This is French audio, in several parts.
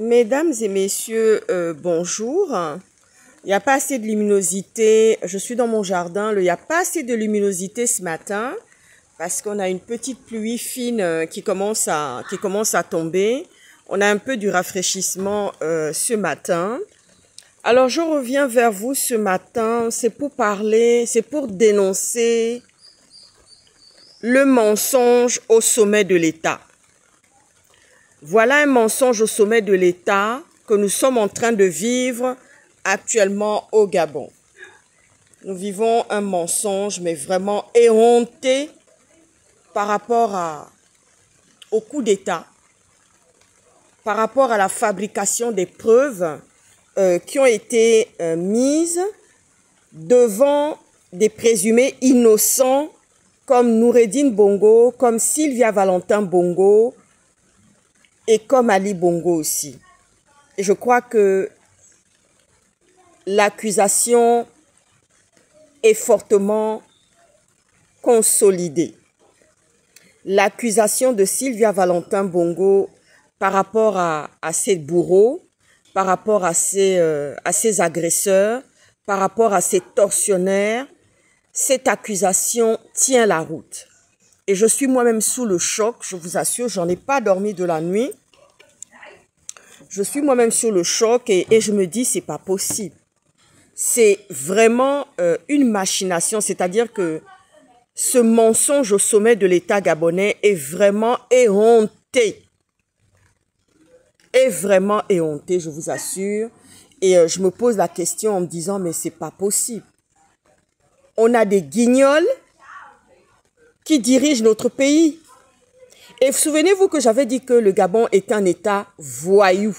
Mesdames et messieurs, bonjour. Il n'y a pas assez de luminosité. Je suis dans mon jardin. Il n'y a pas assez de luminosité ce matin parce qu'on a une petite pluie fine qui commence à tomber. On a un peu du rafraîchissement ce matin. Alors, je reviens vers vous ce matin. C'est pour dénoncer le mensonge au sommet de l'État. Voilà un mensonge au sommet de l'État que nous sommes en train de vivre actuellement au Gabon. Nous vivons un mensonge, mais vraiment éhonté par rapport au coup d'État, par rapport à la fabrication des preuves qui ont été mises devant des présumés innocents comme Noureddine Bongo, comme Sylvia Valentin Bongo, et comme Ali Bongo aussi. Et je crois que l'accusation est fortement consolidée. L'accusation de Sylvia Valentin Bongo par rapport à ses bourreaux, par rapport à ses agresseurs, par rapport à ses tortionnaires, cette accusation tient la route. Et je suis moi-même sous le choc, je vous assure, j'en ai pas dormi de la nuit. Je suis moi-même sur le choc et je me dis, c'est pas possible. C'est vraiment une machination, c'est-à-dire que ce mensonge au sommet de l'État gabonais est vraiment éhonté. Est vraiment éhonté, je vous assure. Et je me pose la question en me disant, mais c'est pas possible. On a des guignols qui dirigent notre pays. Et souvenez-vous que j'avais dit que le Gabon est un État voyou.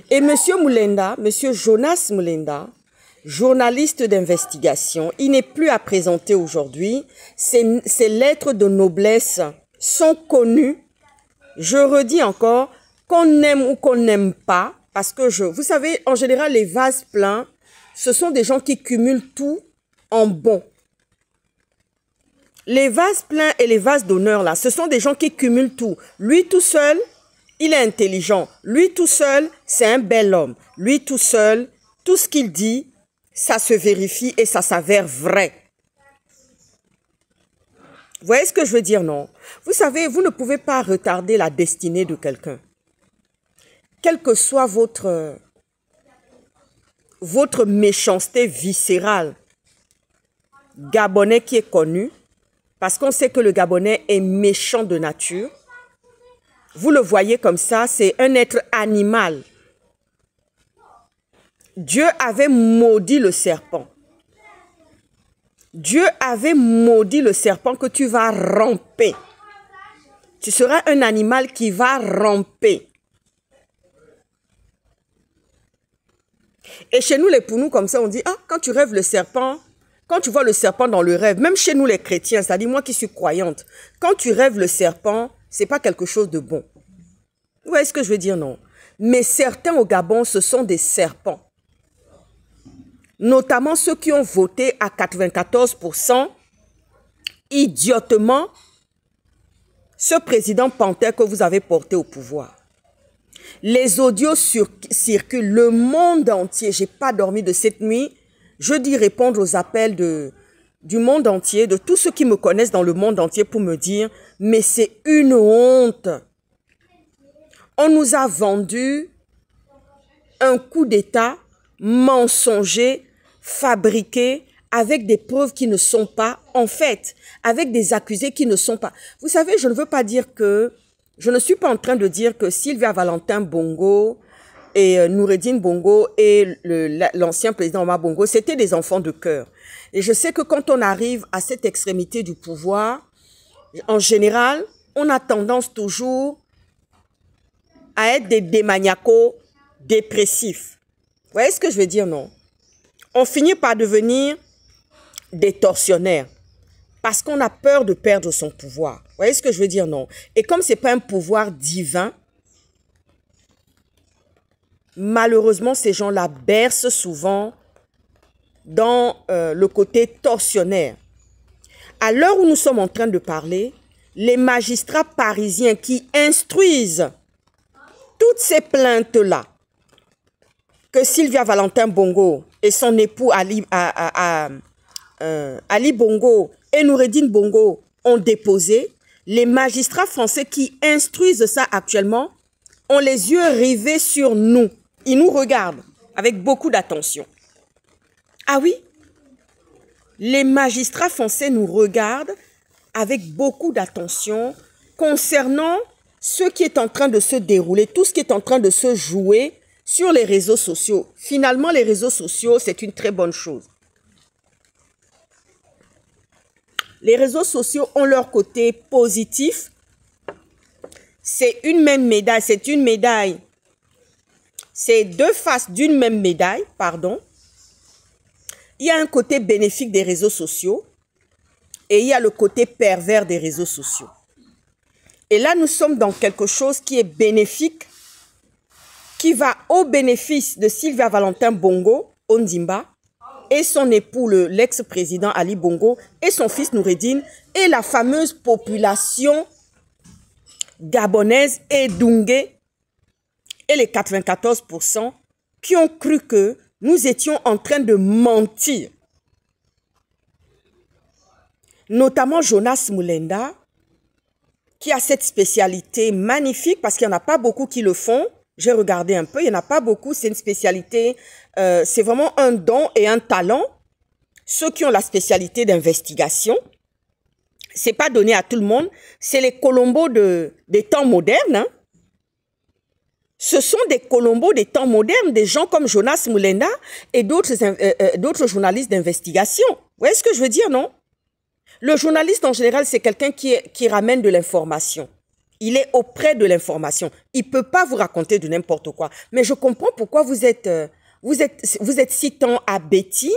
Et M. Moulenda, M. Jonas Moulenda, journaliste d'investigation, il n'est plus à présenter aujourd'hui. Ses lettres de noblesse sont connues. Je redis encore, qu'on aime ou qu'on n'aime pas, parce que vous savez, en général, les vases pleins, ce sont des gens qui cumulent tout en bon. Les vases pleins et les vases d'honneur, là, ce sont des gens qui cumulent tout. Lui tout seul, il est intelligent. Lui tout seul, c'est un bel homme. Lui tout seul, tout ce qu'il dit, ça se vérifie et ça s'avère vrai. Vous voyez ce que je veux dire, non? Vous savez, vous ne pouvez pas retarder la destinée de quelqu'un. Quelle que soit votre méchanceté viscérale, Gabonais qui est connu, parce qu'on sait que le Gabonais est méchant de nature. Vous le voyez comme ça, c'est un être animal. Dieu avait maudit le serpent. Dieu avait maudit le serpent que tu vas ramper. Tu seras un animal qui va ramper. Et chez nous, les Pounous, comme ça, on dit, ah, quand tu rêves le serpent, quand tu vois le serpent dans le rêve, même chez nous les chrétiens, c'est-à-dire moi qui suis croyante, quand tu rêves le serpent, c'est pas quelque chose de bon. Vous voyez ce que je veux dire, non? Mais certains au Gabon, ce sont des serpents. Notamment ceux qui ont voté à 94%, idiotement, ce président panthère que vous avez porté au pouvoir. Les audios circulent, le monde entier. J'ai pas dormi de cette nuit. Je dis répondre aux appels du monde entier, de tous ceux qui me connaissent dans le monde entier pour me dire, mais c'est une honte. On nous a vendu un coup d'État mensonger, fabriqué, avec des preuves qui ne sont pas, en fait, avec des accusés qui ne sont pas. Vous savez, je ne veux pas dire que, je ne suis pas en train de dire que Sylvia Valentin Bongo et Noureddine Bongo et l'ancien président Omar Bongo, c'était des enfants de cœur. Et je sais que quand on arrive à cette extrémité du pouvoir, en général, on a tendance toujours à être des démaniacos dépressifs. Vous voyez ce que je veux dire, non? On finit par devenir des tortionnaires parce qu'on a peur de perdre son pouvoir. Vous voyez ce que je veux dire, non? Et comme ce n'est pas un pouvoir divin, malheureusement, ces gens-là bercent souvent dans le côté tortionnaire. À l'heure où nous sommes en train de parler, les magistrats parisiens qui instruisent toutes ces plaintes-là que Sylvia Valentin Bongo et son époux Ali Bongo et Noureddine Bongo ont déposées, les magistrats français qui instruisent ça actuellement ont les yeux rivés sur nous. Ils nous regardent avec beaucoup d'attention. Ah oui? Les magistrats français nous regardent avec beaucoup d'attention concernant ce qui est en train de se dérouler, tout ce qui est en train de se jouer sur les réseaux sociaux. Finalement, les réseaux sociaux, c'est une très bonne chose. Les réseaux sociaux ont leur côté positif. C'est une même médaille, c'est une médaille. C'est deux faces d'une même médaille, pardon. Il y a un côté bénéfique des réseaux sociaux et il y a le côté pervers des réseaux sociaux. Et là, nous sommes dans quelque chose qui est bénéfique, qui va au bénéfice de Sylvia Valentin Bongo, Ondimba, et son époux, l'ex-président Ali Bongo, et son fils Noureddine, et la fameuse population gabonaise et Dungué, et les 94% qui ont cru que nous étions en train de mentir. Notamment Jonas Moulenda, qui a cette spécialité magnifique, parce qu'il n'y en a pas beaucoup qui le font. J'ai regardé un peu, il n'y en a pas beaucoup, c'est une spécialité, c'est vraiment un don et un talent. Ceux qui ont la spécialité d'investigation, c'est pas donné à tout le monde, c'est les Colombos des temps modernes. Hein. Ce sont des Colombos des temps modernes, des gens comme Jonas Moulenda et d'autres journalistes d'investigation. Vous voyez ce que je veux dire, non? Le journaliste, en général, c'est quelqu'un qui ramène de l'information. Il est auprès de l'information. Il ne peut pas vous raconter de n'importe quoi. Mais je comprends pourquoi vous êtes si tant abétis.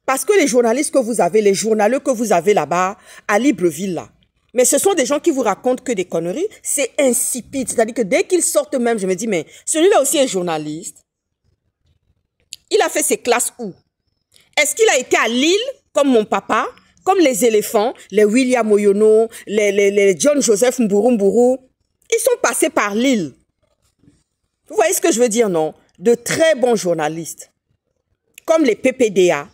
Parce que les journalistes que vous avez, les journaleux que vous avez là-bas, à Libreville, là, mais ce sont des gens qui vous racontent que des conneries. C'est insipide. C'est-à-dire que dès qu'ils sortent eux-mêmes, je me dis, mais celui-là aussi est journaliste. Il a fait ses classes où? Est-ce qu'il a été à Lille, comme mon papa, comme les éléphants, les William Oyono, les John Joseph Mburu? Ils sont passés par Lille. Vous voyez ce que je veux dire, non? De très bons journalistes, comme les PPDA,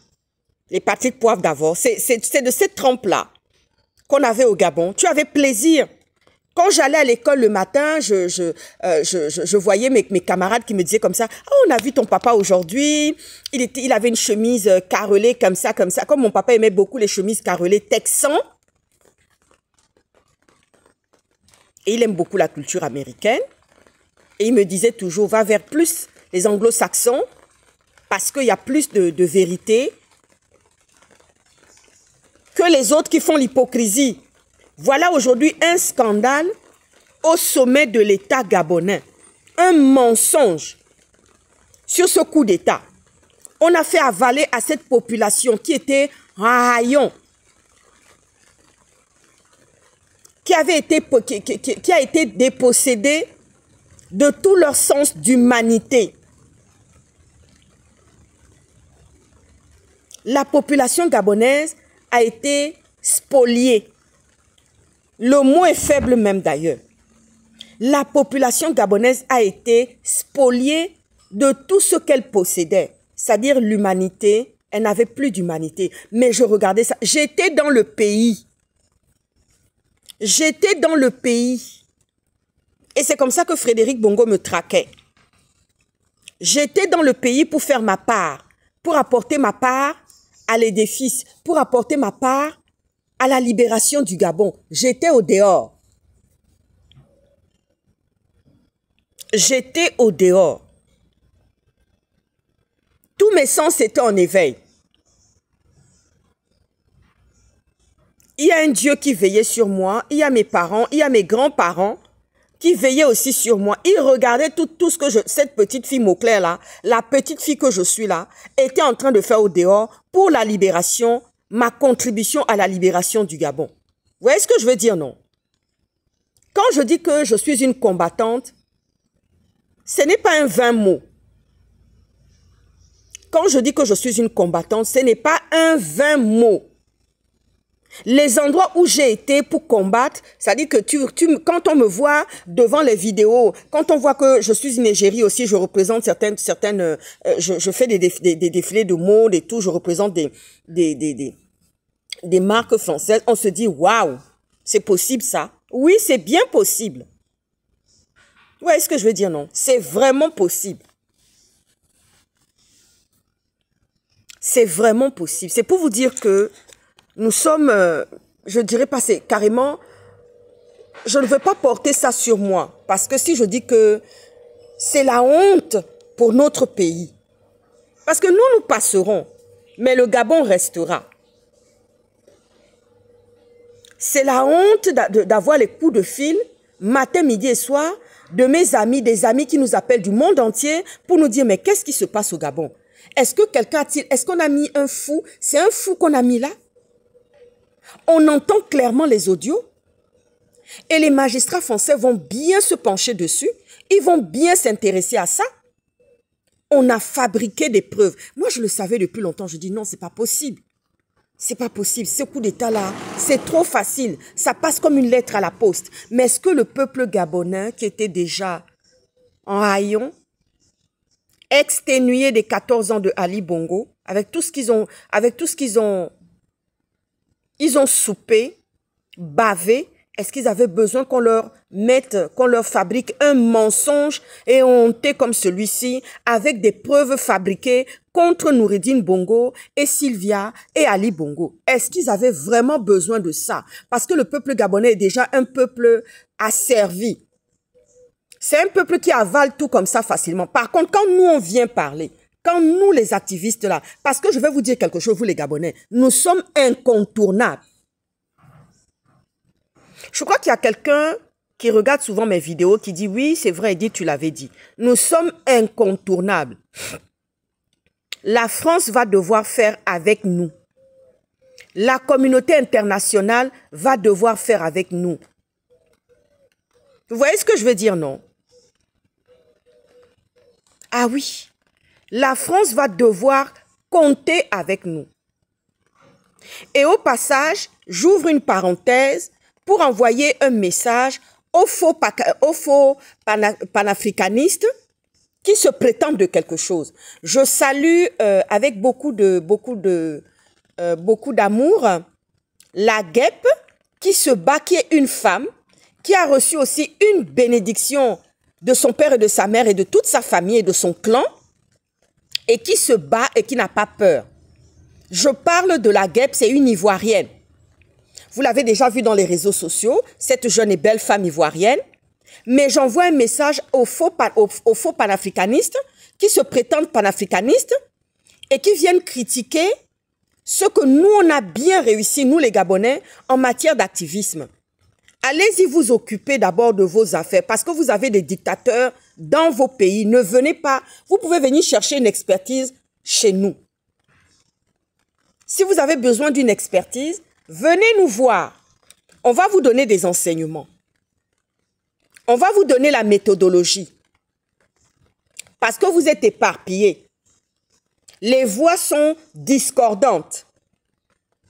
les Patrick Poivre d'Avor. C'est de cette trempe-là qu'on avait au Gabon. Tu avais plaisir. Quand j'allais à l'école le matin, je voyais mes camarades qui me disaient comme ça, « Oh, on a vu ton papa aujourd'hui, il avait une chemise carrelée comme ça. » Comme mon papa aimait beaucoup les chemises carrelées texans. Et il aime beaucoup la culture américaine. Et il me disait toujours, va vers plus les anglo-saxons, parce qu'il y a plus de vérité que les autres qui font l'hypocrisie. Voilà aujourd'hui un scandale au sommet de l'État gabonais. Un mensonge sur ce coup d'État. On a fait avaler à cette population qui était raillon, qui a été dépossédée de tout leur sens d'humanité. La population gabonaise a été spoliée. Le mot est faible même d'ailleurs. La population gabonaise a été spoliée de tout ce qu'elle possédait, c'est-à-dire l'humanité. Elle n'avait plus d'humanité. Mais je regardais ça. J'étais dans le pays. J'étais dans le pays. Et c'est comme ça que Frédéric Bongo me traquait. J'étais dans le pays pour faire ma part, pour apporter ma part à l'édifice, pour apporter ma part à la libération du Gabon. J'étais au dehors. J'étais au dehors. Tous mes sens étaient en éveil. Il y a un Dieu qui veillait sur moi. Il y a mes parents, il y a mes grands-parents qui veillaient aussi sur moi. Ils regardaient tout ce que cette petite fille Mauclair là, la petite fille que je suis là, était en train de faire au dehors pour la libération, ma contribution à la libération du Gabon. Vous voyez ce que je veux dire, non? Quand je dis que je suis une combattante, ce n'est pas un vain mot. Quand je dis que je suis une combattante, ce n'est pas un vain mot. Les endroits où j'ai été pour combattre, c'est-à-dire que quand on me voit devant les vidéos, quand on voit que je suis une égérie aussi, je représente je fais des défilés de mode et tout, je représente des marques françaises, on se dit, waouh, c'est possible ça? Oui, c'est bien possible. Vous voyez ce que je veux dire, non? C'est vraiment possible. C'est vraiment possible. C'est pour vous dire que nous sommes, je dirais pas, c'est carrément, je ne veux pas porter ça sur moi. Parce que si je dis que c'est la honte pour notre pays. Parce que nous passerons, mais le Gabon restera. C'est la honte d'avoir les coups de fil, matin, midi et soir, de mes amis, des amis qui nous appellent du monde entier pour nous dire, mais qu'est-ce qui se passe au Gabon? Est-ce que est-ce qu'on a mis un fou? C'est un fou qu'on a mis là? On entend clairement les audios et les magistrats français vont bien se pencher dessus. Ils vont bien s'intéresser à ça. On a fabriqué des preuves. Moi, je le savais depuis longtemps. Je dis non, c'est pas possible. C'est pas possible. Ce coup d'État-là, c'est trop facile. Ça passe comme une lettre à la poste. Mais est-ce que le peuple gabonais, qui était déjà en haillons, exténué des 14 ans de Ali Bongo, avec tout ce qu'ils ont, ils ont soupé, bavé, est-ce qu'ils avaient besoin qu'on leur fabrique un mensonge et honté comme celui-ci avec des preuves fabriquées contre Noureddine Bongo et Sylvia et Ali Bongo? Est-ce qu'ils avaient vraiment besoin de ça? Parce que le peuple gabonais est déjà un peuple asservi. C'est un peuple qui avale tout comme ça facilement. Par contre, quand nous, on vient parler, quand nous, les activistes là, parce que je vais vous dire quelque chose, vous les Gabonais, nous sommes incontournables. Je crois qu'il y a quelqu'un qui regarde souvent mes vidéos qui dit, oui, c'est vrai, Edith, tu l'avais dit. Nous sommes incontournables. La France va devoir faire avec nous. La communauté internationale va devoir faire avec nous. Vous voyez ce que je veux dire, non? Ah oui, la France va devoir compter avec nous. Et au passage, j'ouvre une parenthèse pour envoyer un message aux faux panafricanistes qui se prétendent de quelque chose. Je salue avec beaucoup d'amour la guêpe qui se bat, qui est une femme, qui a reçu aussi une bénédiction de son père et de sa mère et de toute sa famille et de son clan, et qui se bat et qui n'a pas peur. Je parle de la guêpe, c'est une Ivoirienne. Vous l'avez déjà vu dans les réseaux sociaux, cette jeune et belle femme ivoirienne. Mais j'envoie un message aux faux panafricanistes qui se prétendent panafricanistes et qui viennent critiquer ce que nous, on a bien réussi, nous les Gabonais, en matière d'activisme. Allez-y vous occuper d'abord de vos affaires parce que vous avez des dictateurs dans vos pays. Ne venez pas, vous pouvez venir chercher une expertise chez nous. Si vous avez besoin d'une expertise, venez nous voir. On va vous donner des enseignements. On va vous donner la méthodologie. Parce que vous êtes éparpillés. Les voix sont discordantes.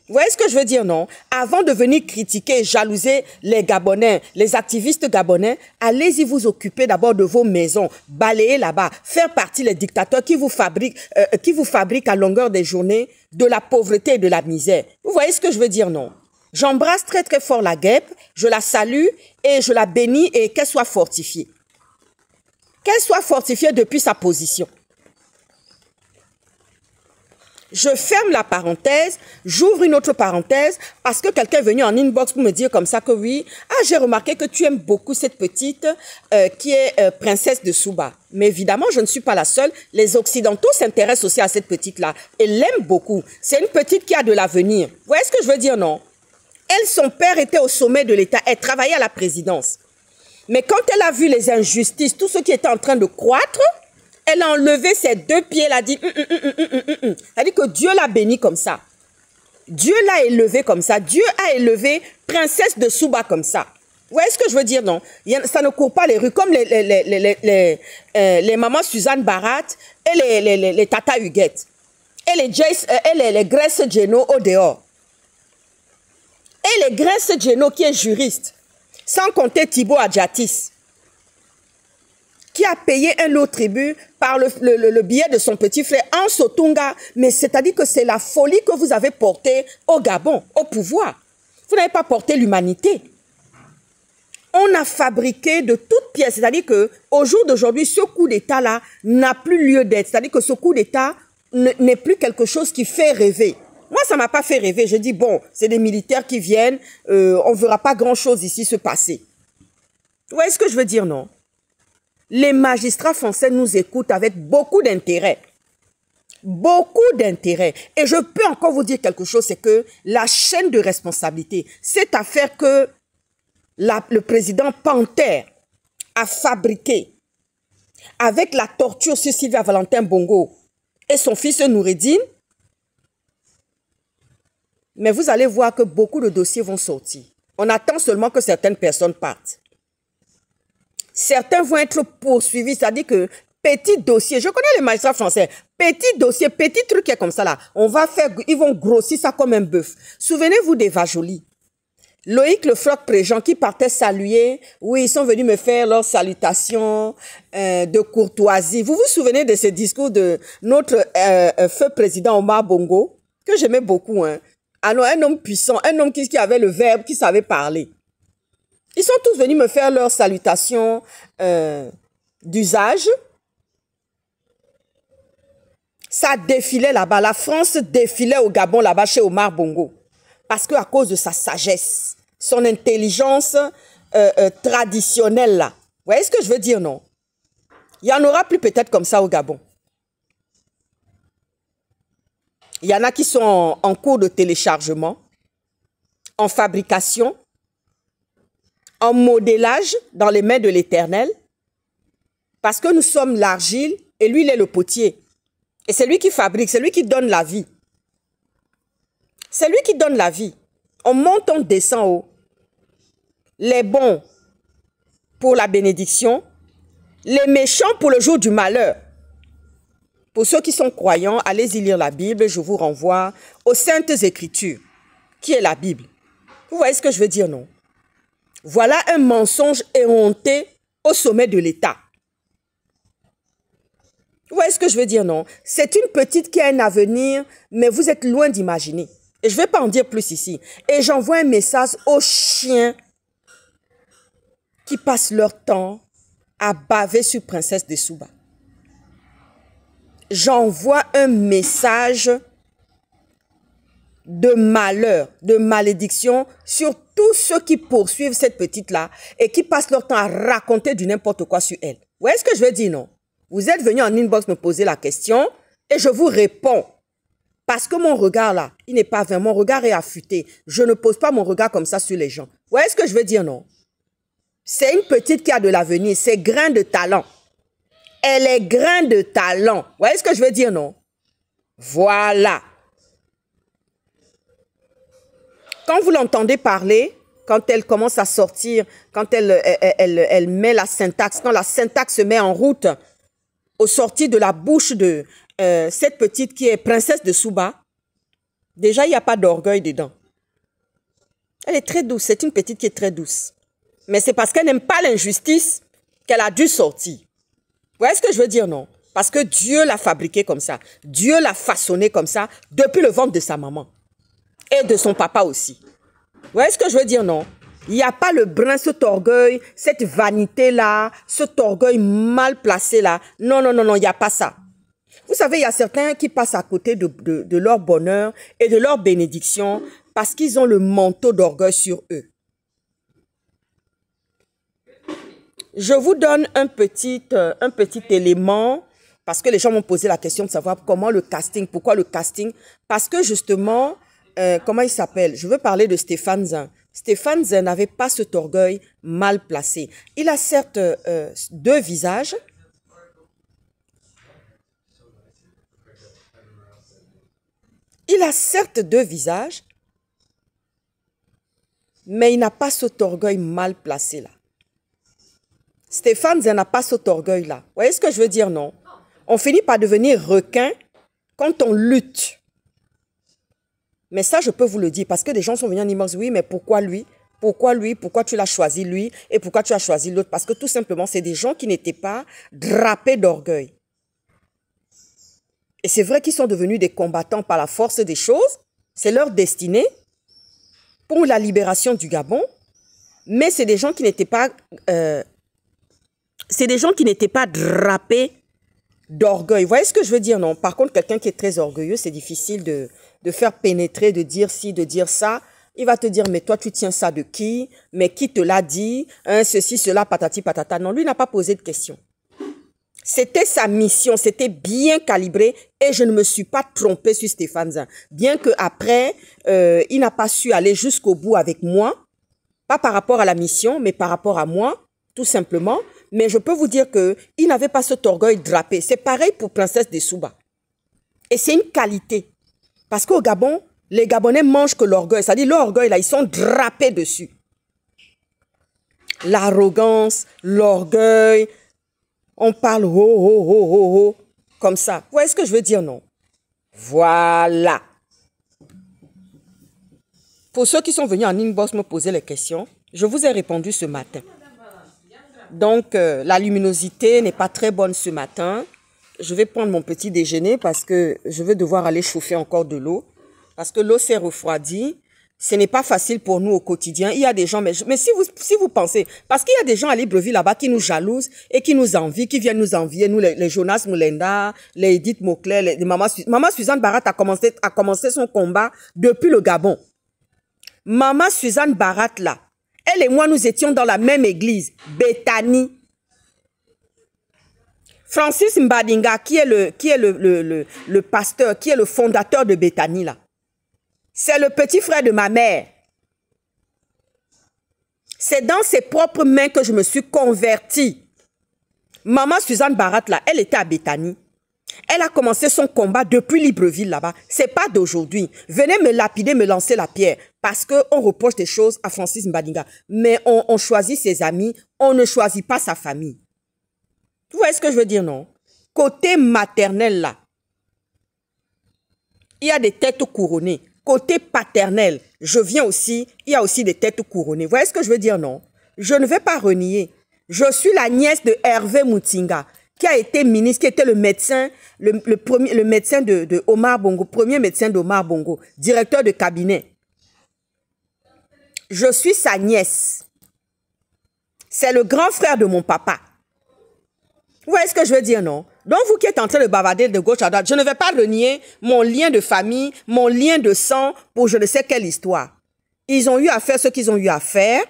Vous voyez ce que je veux dire, non? Avant de venir critiquer et jalouser les Gabonais, les activistes gabonais, allez-y vous occuper d'abord de vos maisons, balayer là-bas, faire partie des dictateurs qui vous fabriquent à longueur des journées de la pauvreté et de la misère. Vous voyez ce que je veux dire, non? J'embrasse très très fort la guêpe, je la salue et je la bénis et qu'elle soit fortifiée. Qu'elle soit fortifiée depuis sa position. Je ferme la parenthèse, j'ouvre une autre parenthèse parce que quelqu'un est venu en inbox pour me dire comme ça que oui, j'ai remarqué que tu aimes beaucoup cette petite qui est princesse de Souba. Mais évidemment, je ne suis pas la seule. Les Occidentaux s'intéressent aussi à cette petite-là et l'aiment beaucoup. C'est une petite qui a de l'avenir. Vous voyez ce que je veux dire, non? Elle, son père était au sommet de l'État. Elle travaillait à la présidence. Mais quand elle a vu les injustices, tout ce qui était en train de croître, elle a enlevé ses deux pieds, elle a dit c'est-à-dire que Dieu l'a bénie comme ça. Dieu l'a élevée comme ça. Dieu a élevé princesse de Souba comme ça. Vous voyez ce que je veux dire, non? Ça ne court pas les rues comme les mamans Suzanne Barat et les Tata Huguette. Et les Grace Geno au dehors. Et les Grace Geno qui est juriste, sans compter Thibaut Adjatis, qui a payé un lot tribut par le billet de son petit frère en Sotunga. Mais c'est-à-dire que c'est la folie que vous avez portée au Gabon, au pouvoir. Vous n'avez pas porté l'humanité. On a fabriqué de toutes pièces. C'est-à-dire qu'au jour d'aujourd'hui, ce coup d'État-là n'a plus lieu d'être. C'est-à-dire que ce coup d'État n'est plus quelque chose qui fait rêver. Moi, ça ne m'a pas fait rêver. Je dis, bon, c'est des militaires qui viennent. On ne verra pas grand-chose ici se passer. Vous voyez ce que je veux dire, non? Les magistrats français nous écoutent avec beaucoup d'intérêt. Beaucoup d'intérêt. Et je peux encore vous dire quelque chose, c'est que la chaîne de responsabilité, cette affaire que le président Panther a fabriquée avec la torture sur Sylvia Valentin Bongo et son fils Noureddine, mais vous allez voir que beaucoup de dossiers vont sortir. On attend seulement que certaines personnes partent. Certains vont être poursuivis, c'est-à-dire que petit dossier, je connais les magistrats français, petit dossier, petit truc qui est comme ça là, ils vont grossir ça comme un bœuf. Souvenez-vous d'Eva Joly. Loïc Le Floch-Préjean qui partait saluer, oui, ils sont venus me faire leurs salutations de courtoisie. Vous vous souvenez de ce discours de notre feu président Omar Bongo, que j'aimais beaucoup, hein? Alors, un homme puissant, un homme qui avait le verbe, qui savait parler. Ils sont tous venus me faire leurs salutations d'usage. Ça défilait là-bas. La France défilait au Gabon là-bas chez Omar Bongo. Parce qu'à cause de sa sagesse, son intelligence traditionnelle là. Vous voyez ce que je veux dire, non? Il n'y en aura plus peut-être comme ça au Gabon. Il y en a qui sont en cours de téléchargement, en fabrication, en modélage dans les mains de l'Éternel, parce que nous sommes l'argile et lui, il est le potier. Et c'est lui qui fabrique, c'est lui qui donne la vie. C'est lui qui donne la vie. On monte, on descend haut. Les bons pour la bénédiction, les méchants pour le jour du malheur. Pour ceux qui sont croyants, allez-y lire la Bible, je vous renvoie aux Saintes Écritures, qui est la Bible. Vous voyez ce que je veux dire, non? Voilà un mensonge éhonté au sommet de l'État. Vous voyez ce que je veux dire, non? C'est une petite qui a un avenir, mais vous êtes loin d'imaginer. Et je ne vais pas en dire plus ici. Et j'envoie un message aux chiens qui passent leur temps à baver sur Princesse de Souba. J'envoie un message de malheur, de malédiction sur tous ceux qui poursuivent cette petite-là et qui passent leur temps à raconter du n'importe quoi sur elle. Vous voyez ce que je veux dire, non? Vous êtes venu en inbox me poser la question et je vous réponds. Parce que mon regard là, il n'est pas vrai. Mon regard est affûté. Je ne pose pas mon regard comme ça sur les gens. Vous voyez ce que je veux dire, non? C'est une petite qui a de l'avenir. C'est grain de talent. Elle est grain de talent. Vous voyez ce que je veux dire, non? Voilà. Quand vous l'entendez parler, quand elle commence à sortir, quand elle met la syntaxe, quand la syntaxe se met en route, au sorti de la bouche de cette petite qui est princesse de Souba, déjà, il n'y a pas d'orgueil dedans. Elle est très douce. C'est une petite qui est très douce. Mais c'est parce qu'elle n'aime pas l'injustice qu'elle a dû sortir. Vous voyez ce que je veux dire, non? Parce que Dieu l'a fabriquée comme ça. Dieu l'a façonnée comme ça depuis le ventre de sa maman. Et de son papa aussi. Vous voyez ce que je veux dire, non? Il n'y a pas le brin, cet orgueil, cette vanité-là, cet orgueil mal placé-là. Non, non, non, non, il n'y a pas ça. Vous savez, il y a certains qui passent à côté de leur bonheur et de leur bénédiction parce qu'ils ont le manteau d'orgueil sur eux. Je vous donne un petit élément parce que les gens m'ont posé la question de savoir comment le casting, pourquoi le casting. Parce que justement, comment il s'appelle? Je veux parler de Stéphane Zin. Stéphane Zin n'avait pas cet orgueil mal placé. Il a certes deux visages. Il a certes deux visages, mais il n'a pas cet orgueil mal placé là. Stéphane Zin n'a pas cet orgueil là. Vous voyez ce que je veux dire, non? On finit par devenir requin quand on lutte. Mais ça, je peux vous le dire parce que des gens sont venus en inbox. Oui, mais pourquoi lui? Pourquoi lui? Pourquoi tu l'as choisi lui? Et pourquoi tu as choisi l'autre? Parce que tout simplement, c'est des gens qui n'étaient pas drapés d'orgueil. Et c'est vrai qu'ils sont devenus des combattants par la force des choses. C'est leur destinée pour la libération du Gabon. Mais c'est des gens qui n'étaient pas... c'est des gens qui n'étaient pas drapés d'orgueil. Vous voyez ce que je veux dire, non? Par contre, quelqu'un qui est très orgueilleux, c'est difficile de faire pénétrer, de dire ci, de dire ça. Il va te dire, mais toi, tu tiens ça de qui? Mais qui te l'a dit? Hein, ceci, cela, patati, patata. Non, lui n'a pas posé de question. C'était sa mission, c'était bien calibré et je ne me suis pas trompée sur Stéphane Zin. Bien qu'après, il n'a pas su aller jusqu'au bout avec moi, pas par rapport à la mission, mais par rapport à moi, tout simplement. Mais je peux vous dire qu'il n'avait pas cet orgueil drapé. C'est pareil pour Princesse de Souba. Et c'est une qualité. Parce qu'au Gabon, les Gabonais mangent que l'orgueil. C'est-à-dire l'orgueil, là, ils sont drapés dessus. L'arrogance, l'orgueil... On parle ho, ho, ho, ho, ho, comme ça. Vous voyez ce que je veux dire, non? Voilà. Pour ceux qui sont venus en inbox me poser les questions, je vous ai répondu ce matin. Donc, la luminosité n'est pas très bonne ce matin. Je vais prendre mon petit déjeuner parce que je vais devoir aller chauffer encore de l'eau. Parce que l'eau s'est refroidie. Ce n'est pas facile pour nous au quotidien. Il y a des gens, mais si vous pensez, parce qu'il y a des gens à Libreville là-bas qui nous jalousent et qui nous envient, qui viennent nous envier, nous les Jonas Moulenda, les Edith Mocler, les Maman Suzanne Barat a commencé son combat depuis le Gabon. Maman Suzanne Barat là, elle et moi nous étions dans la même église, Bethany. Francis Mbadinga, qui est le pasteur, qui est le fondateur de Bethany là. C'est le petit frère de ma mère. C'est dans ses propres mains que je me suis convertie. Maman Suzanne Barat, là, elle était à Bethany. Elle a commencé son combat depuis Libreville, là-bas. C'est pas d'aujourd'hui. Venez me lapider, me lancer la pierre. Parce qu'on reproche des choses à Francis Mbadinga. Mais on choisit ses amis, on ne choisit pas sa famille. Vous voyez ce que je veux dire, non? Côté maternel, là, il y a des têtes couronnées. Côté paternel, il y a aussi des têtes couronnées. Vous voyez ce que je veux dire, non? Je ne vais pas renier. Je suis la nièce de Hervé Moutinga, qui a été ministre, qui était le médecin, le médecin de Omar Bongo, premier médecin d'Omar Bongo, directeur de cabinet. Je suis sa nièce. C'est le grand frère de mon papa. Vous voyez ce que je veux dire, non? Donc, vous qui êtes en train de bavarder de gauche à droite, je ne vais pas renier mon lien de famille, mon lien de sang pour je ne sais quelle histoire. Ils ont eu à faire ce qu'ils ont eu à faire.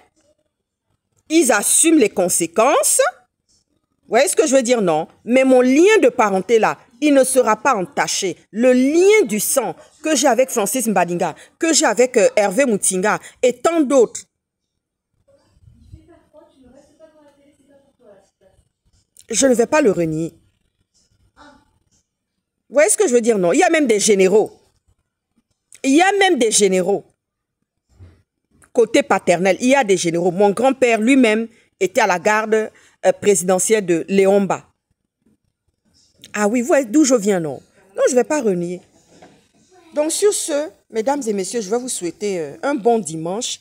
Ils assument les conséquences. Vous voyez ce que je veux dire, non? Mais mon lien de parenté, là, il ne sera pas entaché. Le lien du sang que j'ai avec Francis Mbadinga, que j'ai avec Hervé Moutinga et tant d'autres, je ne vais pas le renier. Vous voyez ce que je veux dire, non? Il y a même des généraux. Il y a même des généraux. Côté paternel, il y a des généraux. Mon grand-père lui-même était à la garde présidentielle de Léomba. Ah oui, vous voyez d'où je viens, non? Non, je ne vais pas renier. Donc sur ce, mesdames et messieurs, je vais vous souhaiter un bon dimanche.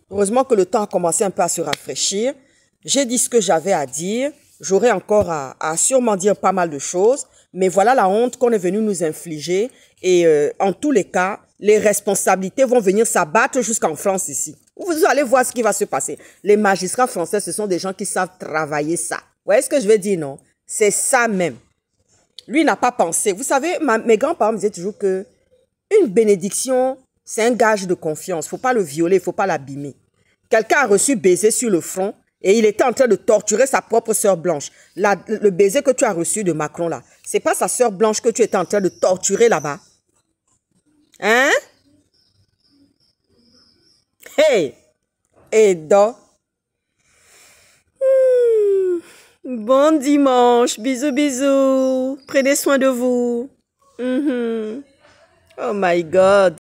Heureusement que le temps a commencé un peu à se rafraîchir. J'ai dit ce que j'avais à dire. J'aurai encore à sûrement dire pas mal de choses. Mais voilà la honte qu'on est venu nous infliger. Et en tous les cas, les responsabilités vont venir s'abattre jusqu'en France ici. Vous allez voir ce qui va se passer. Les magistrats français, ce sont des gens qui savent travailler ça. Vous voyez ce que je veux dire, non? C'est ça même. Lui n'a pas pensé. Vous savez, mes grands-parents me disaient toujours que une bénédiction, c'est un gage de confiance. Il ne faut pas le violer, il ne faut pas l'abîmer. Quelqu'un a reçu baiser sur le front et il était en train de torturer sa propre sœur blanche. Le baiser que tu as reçu de Macron, là, c'est pas sa sœur blanche que tu étais en train de torturer là-bas. Hein? Hey! Et donc? Bon dimanche. Bisous, bisous. Prenez soin de vous. Oh my God.